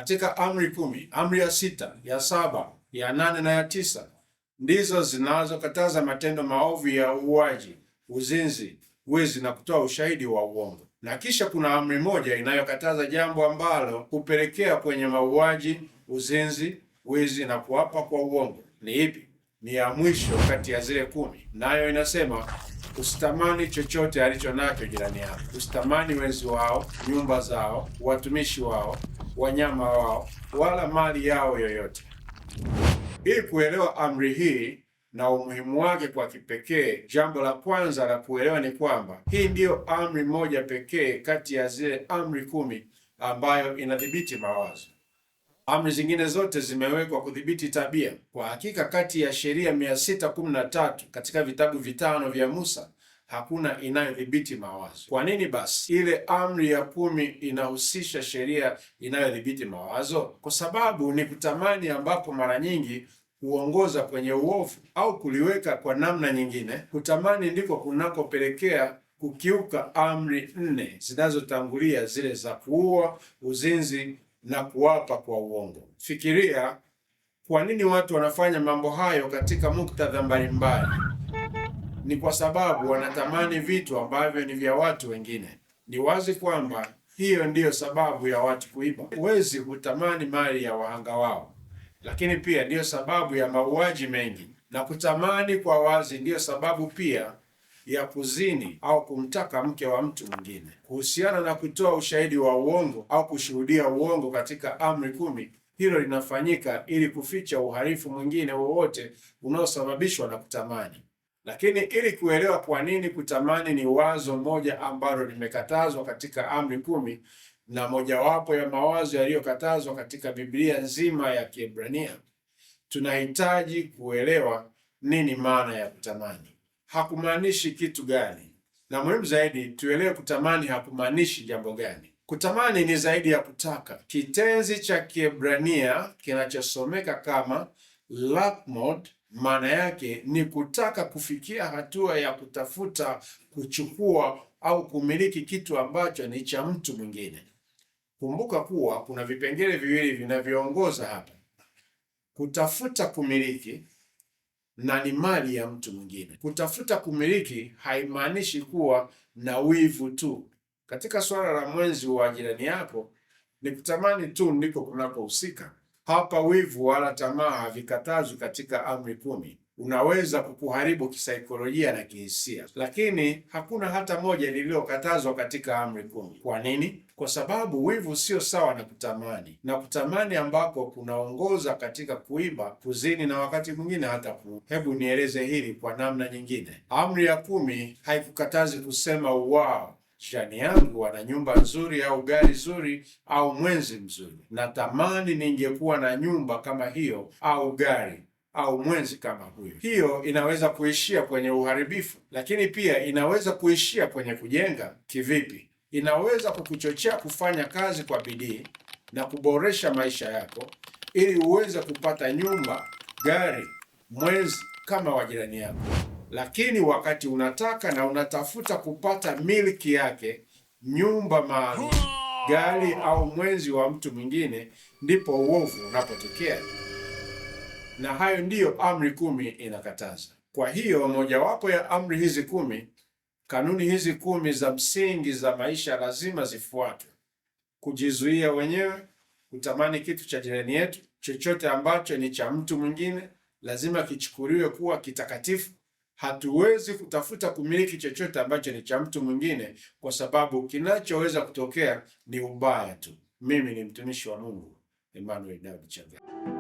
Katika amri 10, amri ya 6, ya 7, ya 8 na ya 9 ndizo zinazokataza matendo maovu ya uuaji, uzinzi, wizi na kutoa ushahidi wa uongo. Na kisha kuna amri moja inayokataza jambo ambalo hupelekea kwenye mauaji, uzinzi, wizi na kuapa kwa uongo. Ni ipi? Ni ya mwisho kati ya zile 10, nayo inasema usitamani chochote alicho nacho jirani yako. Usitamani wenzi wao, nyumba zao, watumishi wao, wanyama wao, wala mali yao yoyote. Ili kuelewa amri hii na umuhimu wake kwa kipekee, jambo la kwanza la kuelewa ni kwamba hii ndiyo amri moja pekee kati ya zile amri 10 ambayo inadhibiti mawazo. Amri zingine zote zimewekwa kudhibiti tabia. Kwa hakika, kati ya sheria 613 katika vitabu 5 vya Musa, hakuna inayodhibiti mawazo. Kwa nini basi ile amri ya 10 inahusisha sheria inayodhibiti mawazo? Kwa sababu ni kutamani ambapo mara nyingi huongoza kwenye uovu, au kuliweka kwa namna nyingine, kutamani ndiko kunakopelekea kukiuka amri 4 zinazotangulia, zile za kuua, uzinzi na kuapa kwa uongo. Fikiria kwa nini watu wanafanya mambo hayo katika muktadha mbalimbali. Ni kwa sababu wanatamani vitu ambavyo ni vya watu wengine. Ni wazi kwamba hiyo ndiyo sababu ya watu kuiba. Wezi hutamani mali ya wahanga wao, lakini pia ndiyo sababu ya mauaji mengi, na kutamani kwa wazi ndiyo sababu pia ya kuzini au kumtaka mke wa mtu mwingine. Kuhusiana na kutoa ushahidi wa uongo au kushuhudia uongo katika amri 10, hilo linafanyika ili kuficha uhalifu mwingine wowote unaosababishwa na kutamani. Lakini ili kuelewa kwa nini kutamani ni wazo moja ambalo limekatazwa katika amri 10 na mojawapo ya mawazo yaliyokatazwa katika Biblia nzima ya Kiebrania, tunahitaji kuelewa nini maana ya kutamani. Hakumaanishi kitu gani? Na muhimu zaidi, tuelewe kutamani hakumaanishi jambo gani. Kutamani ni zaidi ya kutaka. Kitenzi cha Kiebrania kinachosomeka kama lakmod, maana yake ni kutaka, kufikia hatua ya kutafuta, kuchukua au kumiliki kitu ambacho ni cha mtu mwingine. Kumbuka kuwa kuna vipengele viwili vinavyoongoza hapa: kutafuta kumiliki na ni mali ya mtu mwingine. Kutafuta kumiliki haimaanishi kuwa na wivu tu. Katika swala la mwenzi wa jirani yako, ni kutamani tu ndiko kunakohusika. Hapa wivu wala tamaa havikatazwi katika amri 10. Unaweza kukuharibu kisaikolojia na kihisia, lakini hakuna hata moja lililokatazwa katika amri 10. Kwa nini? Kwa sababu wivu sio sawa na kutamani, na kutamani ambako kunaongoza katika kuiba, kuzini na wakati mwingine hata kuua. Hebu nieleze hili kwa namna nyingine. Amri ya 10 haikukatazi kusema wow, jirani yangu ana nyumba nzuri au gari zuri au mwenzi mzuri, natamani ningekuwa na nyumba kama hiyo au gari au mwenzi kama huyo. Hiyo inaweza kuishia kwenye uharibifu, lakini pia inaweza kuishia kwenye kujenga. Kivipi? Inaweza kukuchochea kufanya kazi kwa bidii na kuboresha maisha yako ili uweze kupata nyumba, gari, mwenzi kama wa jirani yako. Lakini wakati unataka na unatafuta kupata miliki yake, nyumba maalum, gari au mwenzi wa mtu mwingine, ndipo uovu unapotokea. Na hayo ndiyo amri 10 inakataza. Kwa hiyo mojawapo ya amri hizi 10, kanuni hizi 10 za msingi za maisha lazima zifuatwe: kujizuia wenyewe, kutamani kitu cha jirani yetu. Chochote ambacho ni cha mtu mwingine lazima kichukuliwe kuwa kitakatifu. Hatuwezi kutafuta kumiliki chochote ambacho ni cha mtu mwingine, kwa sababu kinachoweza kutokea ni ubaya tu. Mimi ni mtumishi wa Mungu, Emmanuel Daudi Chagala.